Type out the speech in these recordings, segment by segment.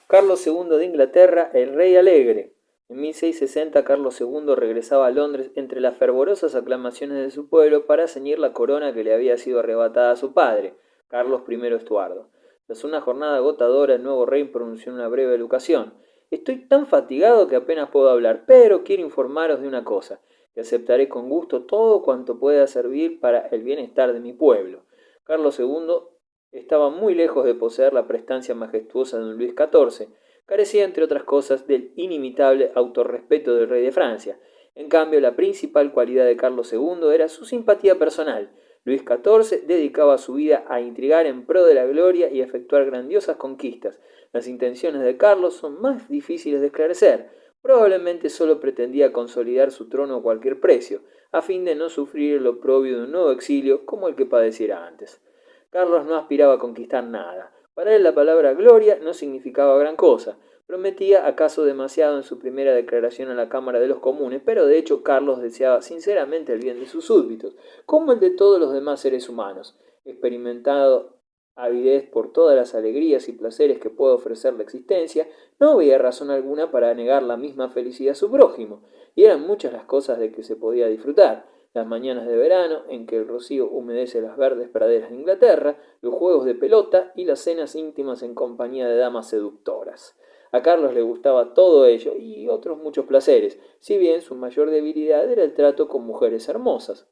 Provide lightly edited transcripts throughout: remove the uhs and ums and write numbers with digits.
Carlos II de Inglaterra, el Rey Alegre. En 1660 Carlos II regresaba a Londres entre las fervorosas aclamaciones de su pueblo para ceñir la corona que le había sido arrebatada a su padre, Carlos I Estuardo. Tras una jornada agotadora, el nuevo rey pronunció una breve elocución. Estoy tan fatigado que apenas puedo hablar, pero quiero informaros de una cosa, que aceptaré con gusto todo cuanto pueda servir para el bienestar de mi pueblo. Carlos II estaba muy lejos de poseer la prestancia majestuosa de un Luis XIV, carecía entre otras cosas del inimitable autorrespeto del rey de Francia. En cambio, la principal cualidad de Carlos II era su simpatía personal. Luis XIV dedicaba su vida a intrigar en pro de la gloria y a efectuar grandiosas conquistas. Las intenciones de Carlos son más difíciles de esclarecer. Probablemente solo pretendía consolidar su trono a cualquier precio, a fin de no sufrir el oprobio de un nuevo exilio como el que padeciera antes. Carlos no aspiraba a conquistar nada. Para él la palabra gloria no significaba gran cosa. Prometía acaso demasiado en su primera declaración a la Cámara de los Comunes, pero de hecho Carlos deseaba sinceramente el bien de sus súbditos, como el de todos los demás seres humanos. Experimentado avidez por todas las alegrías y placeres que puede ofrecer la existencia, no veía razón alguna para negar la misma felicidad a su prójimo, y eran muchas las cosas de que se podía disfrutar. Las mañanas de verano, en que el rocío humedece las verdes praderas de Inglaterra, los juegos de pelota y las cenas íntimas en compañía de damas seductoras. A Carlos le gustaba todo ello y otros muchos placeres, si bien su mayor debilidad era el trato con mujeres hermosas.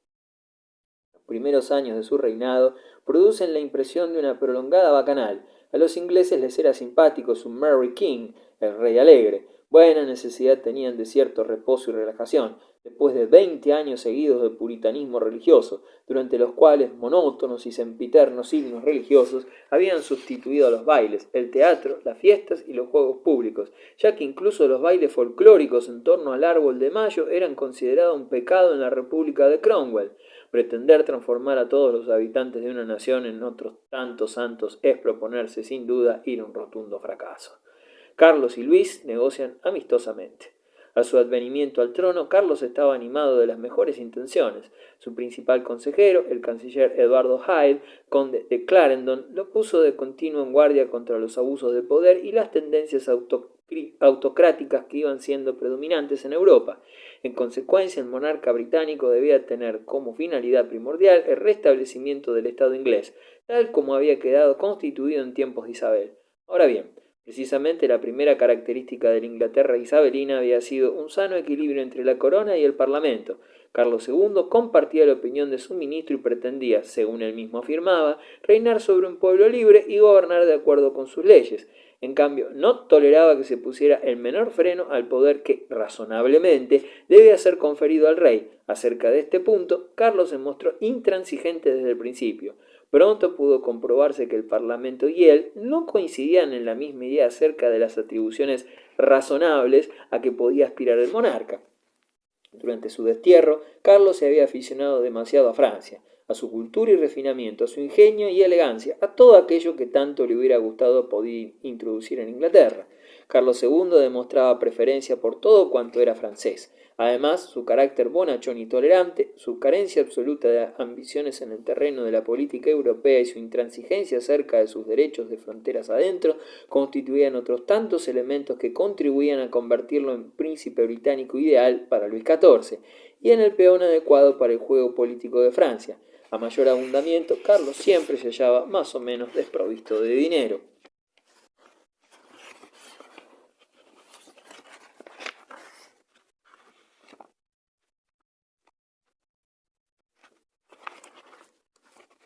Los primeros años de su reinado producen la impresión de una prolongada bacanal. A los ingleses les era simpático su Merry King, el rey alegre. Buena necesidad tenían de cierto reposo y relajación, después de 20 años seguidos de puritanismo religioso, durante los cuales monótonos y sempiternos himnos religiosos habían sustituido a los bailes, el teatro, las fiestas y los juegos públicos, ya que incluso los bailes folclóricos en torno al árbol de mayo eran considerados un pecado en la República de Cromwell. Pretender transformar a todos los habitantes de una nación en otros tantos santos es proponerse sin duda ir a un rotundo fracaso. Carlos y Luis negocian amistosamente. A su advenimiento al trono, Carlos estaba animado de las mejores intenciones. Su principal consejero, el canciller Eduardo Hyde, conde de Clarendon, lo puso de continuo en guardia contra los abusos de poder y las tendencias autocráticas que iban siendo predominantes en Europa. En consecuencia, el monarca británico debía tener como finalidad primordial el restablecimiento del Estado inglés, tal como había quedado constituido en tiempos de Isabel. Ahora bien, precisamente la primera característica de la Inglaterra isabelina había sido un sano equilibrio entre la corona y el parlamento. Carlos II compartía la opinión de su ministro y pretendía, según él mismo afirmaba, reinar sobre un pueblo libre y gobernar de acuerdo con sus leyes. En cambio, no toleraba que se pusiera el menor freno al poder que, razonablemente, debía ser conferido al rey. Acerca de este punto, Carlos se mostró intransigente desde el principio. Pronto pudo comprobarse que el Parlamento y él no coincidían en la misma idea acerca de las atribuciones razonables a que podía aspirar el monarca. Durante su destierro, Carlos se había aficionado demasiado a Francia, a su cultura y refinamiento, a su ingenio y elegancia, a todo aquello que tanto le hubiera gustado poder introducir en Inglaterra. Carlos II demostraba preferencia por todo cuanto era francés. Además, su carácter bonachón y tolerante, su carencia absoluta de ambiciones en el terreno de la política europea y su intransigencia acerca de sus derechos de fronteras adentro constituían otros tantos elementos que contribuían a convertirlo en príncipe británico ideal para Luis XIV y en el peón adecuado para el juego político de Francia. A mayor abundamiento, Carlos siempre se hallaba más o menos desprovisto de dinero.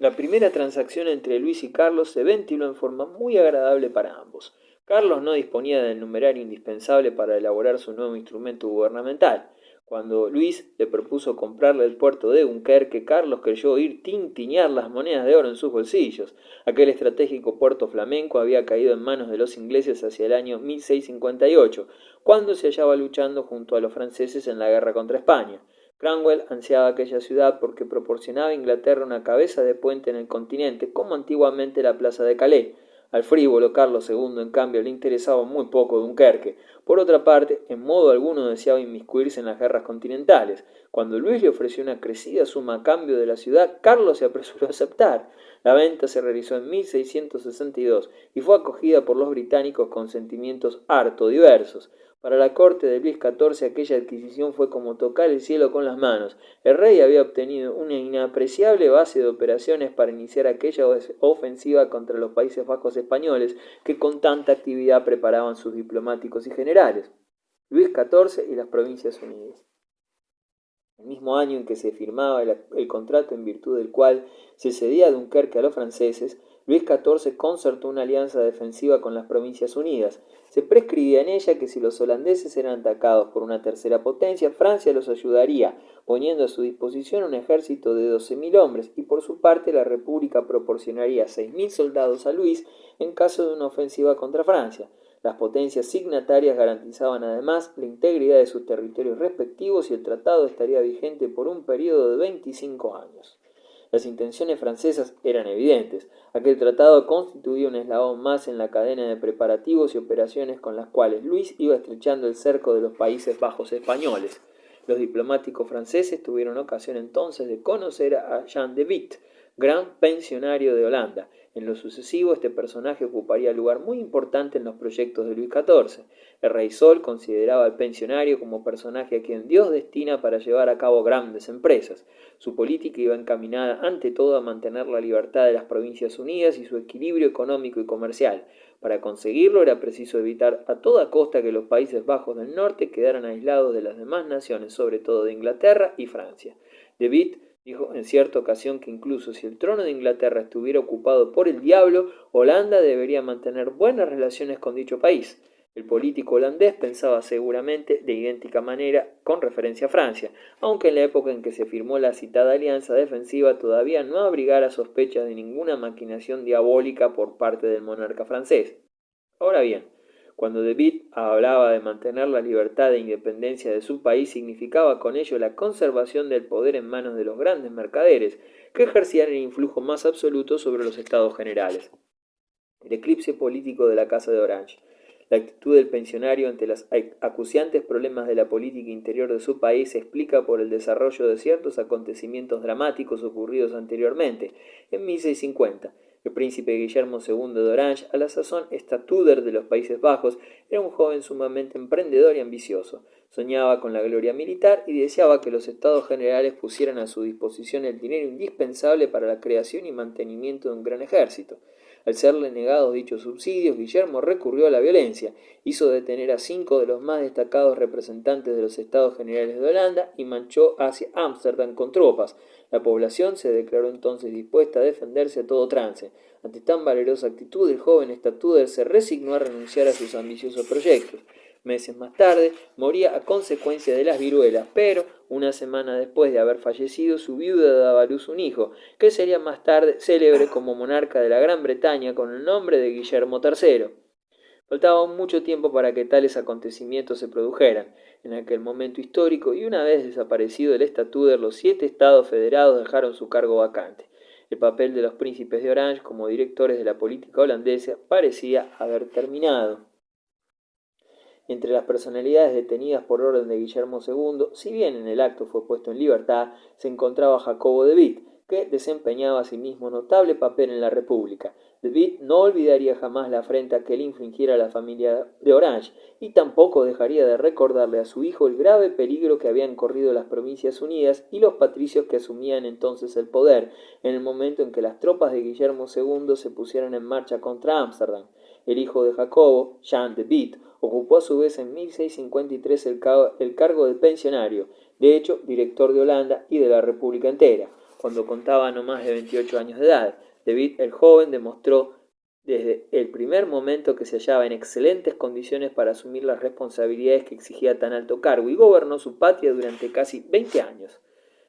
La primera transacción entre Luis y Carlos se ventiló en forma muy agradable para ambos. Carlos no disponía del numerario indispensable para elaborar su nuevo instrumento gubernamental. Cuando Luis le propuso comprarle el puerto de Dunkerque, Carlos creyó oír tintinear las monedas de oro en sus bolsillos. Aquel estratégico puerto flamenco había caído en manos de los ingleses hacia el año 1658, cuando se hallaba luchando junto a los franceses en la guerra contra España. Cromwell ansiaba aquella ciudad porque proporcionaba a Inglaterra una cabeza de puente en el continente, como antiguamente la plaza de Calais. Al frívolo Carlos II, en cambio, le interesaba muy poco Dunkerque. Por otra parte, en modo alguno deseaba inmiscuirse en las guerras continentales. Cuando Luis le ofreció una crecida suma a cambio de la ciudad, Carlos se apresuró a aceptar. La venta se realizó en 1662 y fue acogida por los británicos con sentimientos harto diversos. Para la corte de Luis XIV aquella adquisición fue como tocar el cielo con las manos. El rey había obtenido una inapreciable base de operaciones para iniciar aquella ofensiva contra los Países Bajos españoles que con tanta actividad preparaban sus diplomáticos y generales. Luis XIV y las Provincias Unidas. El mismo año en que se firmaba el contrato en virtud del cual se cedía Dunkerque a los franceses, Luis XIV concertó una alianza defensiva con las Provincias Unidas. Se prescribía en ella que si los holandeses eran atacados por una tercera potencia, Francia los ayudaría, poniendo a su disposición un ejército de 12.000 hombres, y por su parte la República proporcionaría 6.000 soldados a Luis en caso de una ofensiva contra Francia. Las potencias signatarias garantizaban además la integridad de sus territorios respectivos y el tratado estaría vigente por un periodo de 25 años. Las intenciones francesas eran evidentes. Aquel tratado constituía un eslabón más en la cadena de preparativos y operaciones con las cuales Luis iba estrechando el cerco de los Países Bajos españoles. Los diplomáticos franceses tuvieron ocasión entonces de conocer a Jan de Witt, gran pensionario de Holanda. En lo sucesivo, este personaje ocuparía lugar muy importante en los proyectos de Luis XIV. El rey Sol consideraba al pensionario como personaje a quien Dios destina para llevar a cabo grandes empresas. Su política iba encaminada ante todo a mantener la libertad de las Provincias Unidas y su equilibrio económico y comercial. Para conseguirlo era preciso evitar a toda costa que los Países Bajos del Norte quedaran aislados de las demás naciones, sobre todo de Inglaterra y Francia. De Witt dijo en cierta ocasión que incluso si el trono de Inglaterra estuviera ocupado por el diablo, Holanda debería mantener buenas relaciones con dicho país. El político holandés pensaba seguramente de idéntica manera con referencia a Francia, aunque en la época en que se firmó la citada alianza defensiva todavía no abrigara sospechas de ninguna maquinación diabólica por parte del monarca francés. Ahora bien, cuando de Witt hablaba de mantener la libertad e independencia de su país, significaba con ello la conservación del poder en manos de los grandes mercaderes, que ejercían el influjo más absoluto sobre los estados generales. El eclipse político de la Casa de Orange. La actitud del pensionario ante los acuciantes problemas de la política interior de su país se explica por el desarrollo de ciertos acontecimientos dramáticos ocurridos anteriormente, en 1650. El príncipe Guillermo II de Orange, a la sazón estatúder de los Países Bajos, era un joven sumamente emprendedor y ambicioso. Soñaba con la gloria militar y deseaba que los estados generales pusieran a su disposición el dinero indispensable para la creación y mantenimiento de un gran ejército. Al serle negados dichos subsidios, Guillermo recurrió a la violencia, hizo detener a 5 de los más destacados representantes de los Estados Generales de Holanda y marchó hacia Ámsterdam con tropas. La población se declaró entonces dispuesta a defenderse a todo trance. Ante tan valerosa actitud, el joven estatúder se resignó a renunciar a sus ambiciosos proyectos. Meses más tarde, moría a consecuencia de las viruelas, pero una semana después de haber fallecido, su viuda daba a luz un hijo, que sería más tarde célebre como monarca de la Gran Bretaña con el nombre de Guillermo III. Faltaba aún mucho tiempo para que tales acontecimientos se produjeran. En aquel momento histórico, y una vez desaparecido el estatúder, los 7 estados federados dejaron su cargo vacante. El papel de los príncipes de Orange como directores de la política holandesa parecía haber terminado. Entre las personalidades detenidas por orden de Guillermo II, si bien en el acto fue puesto en libertad, se encontraba Jacobo de Witt, que desempeñaba asimismo notable papel en la República. De Witt no olvidaría jamás la afrenta que le infligiera a la familia de Orange, y tampoco dejaría de recordarle a su hijo el grave peligro que habían corrido las Provincias Unidas y los patricios que asumían entonces el poder, en el momento en que las tropas de Guillermo II se pusieron en marcha contra Ámsterdam. El hijo de Jacobo, Jan de Witt, ocupó a su vez en 1653 el cargo de pensionario, de hecho director de Holanda y de la República entera. Cuando contaba no más de 28 años de edad, de Witt el joven demostró desde el primer momento que se hallaba en excelentes condiciones para asumir las responsabilidades que exigía tan alto cargo y gobernó su patria durante casi 20 años.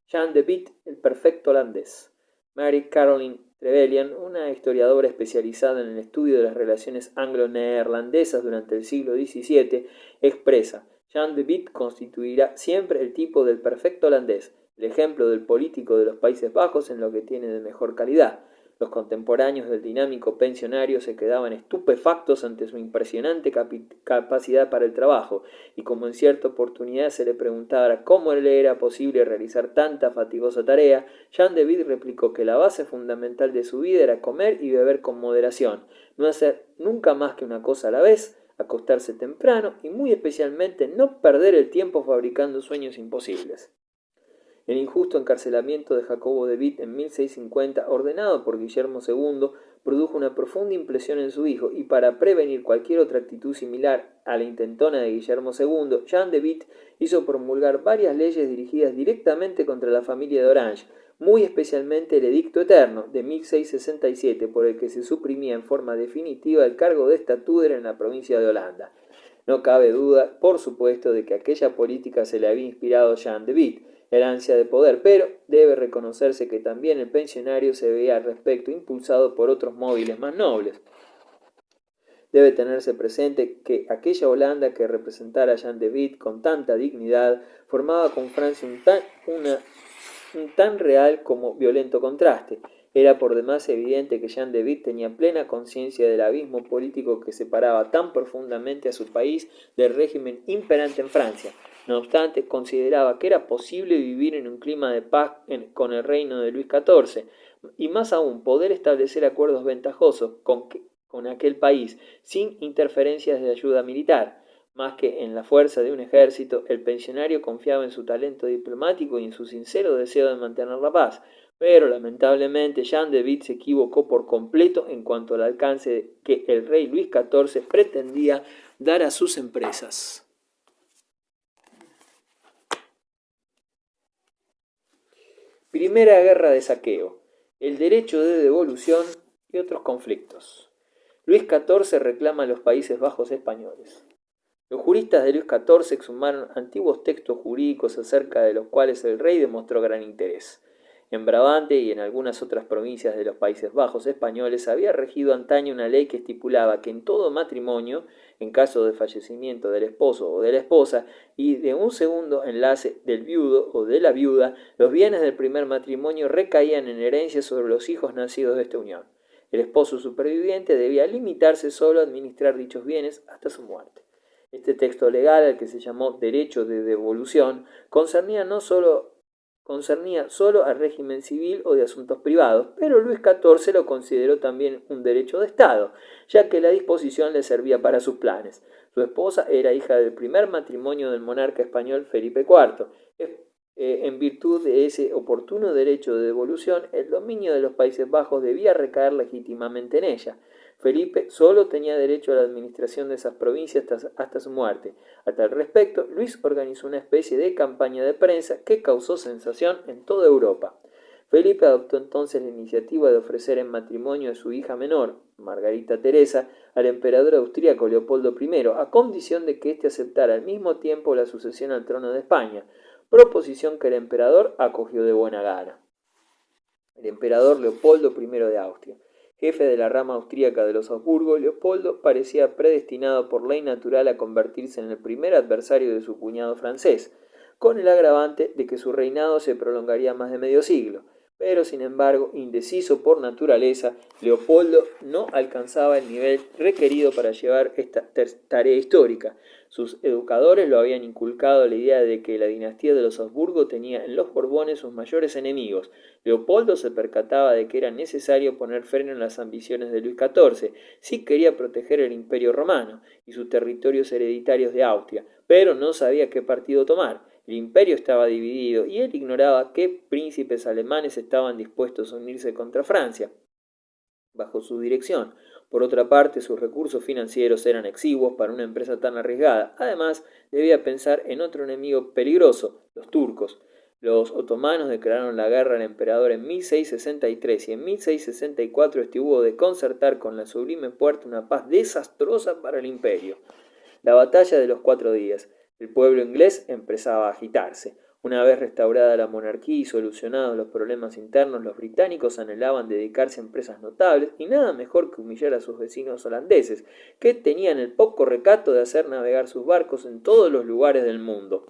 Jan de Witt, el perfecto holandés. Mary Caroline Trevelyan, una historiadora especializada en el estudio de las relaciones anglo-neerlandesas durante el siglo XVII, expresa: Jan de Witt constituirá siempre el tipo del perfecto holandés, el ejemplo del político de los Países Bajos en lo que tiene de mejor calidad. Los contemporáneos del dinámico pensionario se quedaban estupefactos ante su impresionante capacidad para el trabajo, y como en cierta oportunidad se le preguntara cómo le era posible realizar tanta fatigosa tarea, Jean de Witt replicó que la base fundamental de su vida era comer y beber con moderación, no hacer nunca más que una cosa a la vez, acostarse temprano y muy especialmente no perder el tiempo fabricando sueños imposibles. El injusto encarcelamiento de Jacobo de Witt en 1650, ordenado por Guillermo II, produjo una profunda impresión en su hijo, y para prevenir cualquier otra actitud similar a la intentona de Guillermo II, Jean de Witt hizo promulgar varias leyes dirigidas directamente contra la familia de Orange, muy especialmente el Edicto Eterno de 1667, por el que se suprimía en forma definitiva el cargo de estatúder en la provincia de Holanda. No cabe duda, por supuesto, de que aquella política se le había inspirado a Jean de Witt, el ansia de poder, pero debe reconocerse que también el pensionario se veía al respecto impulsado por otros móviles más nobles. Debe tenerse presente que aquella Holanda que representara a Jean de Witt con tanta dignidad formaba con Francia un tan real como violento contraste. Era por demás evidente que Jean de Witt tenía plena conciencia del abismo político que separaba tan profundamente a su país del régimen imperante en Francia. No obstante, consideraba que era posible vivir en un clima de paz con el reino de Luis XIV, y más aún poder establecer acuerdos ventajosos con aquel país sin interferencias de ayuda militar. Más que en la fuerza de un ejército, el pensionario confiaba en su talento diplomático y en su sincero deseo de mantener la paz. Pero lamentablemente Jean de Witt se equivocó por completo en cuanto al alcance que el rey Luis XIV pretendía dar a sus empresas. Primera guerra de saqueo, el derecho de devolución y otros conflictos. Luis XIV reclama a los Países Bajos españoles. Los juristas de Luis XIV exhumaron antiguos textos jurídicos acerca de los cuales el rey demostró gran interés. En Brabante y en algunas otras provincias de los Países Bajos españoles había regido antaño una ley que estipulaba que en todo matrimonio, en caso de fallecimiento del esposo o de la esposa y de un segundo enlace del viudo o de la viuda, los bienes del primer matrimonio recaían en herencia sobre los hijos nacidos de esta unión. El esposo superviviente debía limitarse solo a administrar dichos bienes hasta su muerte. Este texto legal, al que se llamó derecho de devolución, concernía solo al régimen civil o de asuntos privados, pero Luis XIV lo consideró también un derecho de Estado, ya que la disposición le servía para sus planes. Su esposa era hija del primer matrimonio del monarca español Felipe IV. En virtud de ese oportuno derecho de devolución, el dominio de los Países Bajos debía recaer legítimamente en ella. Felipe solo tenía derecho a la administración de esas provincias hasta su muerte. A tal respecto, Luis organizó una especie de campaña de prensa que causó sensación en toda Europa. Felipe adoptó entonces la iniciativa de ofrecer en matrimonio a su hija menor, Margarita Teresa, al emperador austríaco Leopoldo I, a condición de que éste aceptara al mismo tiempo la sucesión al trono de España, proposición que el emperador acogió de buena gana. El emperador Leopoldo I de Austria, jefe de la rama austríaca de los Habsburgo, Leopoldo parecía predestinado por ley natural a convertirse en el primer adversario de su cuñado francés, con el agravante de que su reinado se prolongaría más de medio siglo. Pero, sin embargo, indeciso por naturaleza, Leopoldo no alcanzaba el nivel requerido para llevar esta tarea histórica. Sus educadores lo habían inculcado la idea de que la dinastía de los Habsburgo tenía en los Borbones sus mayores enemigos. Leopoldo se percataba de que era necesario poner freno en las ambiciones de Luis XIV, si quería proteger el Imperio Romano y sus territorios hereditarios de Austria, pero no sabía qué partido tomar. El imperio estaba dividido y él ignoraba qué príncipes alemanes estaban dispuestos a unirse contra Francia bajo su dirección. Por otra parte, sus recursos financieros eran exiguos para una empresa tan arriesgada. Además, debía pensar en otro enemigo peligroso, los turcos. Los otomanos declararon la guerra al emperador en 1663 y en 1664 estuvo de concertar con la Sublime Puerta una paz desastrosa para el imperio. La batalla de los 4 días. El pueblo inglés empezaba a agitarse. Una vez restaurada la monarquía y solucionados los problemas internos, los británicos anhelaban dedicarse a empresas notables y nada mejor que humillar a sus vecinos holandeses, que tenían el poco recato de hacer navegar sus barcos en todos los lugares del mundo.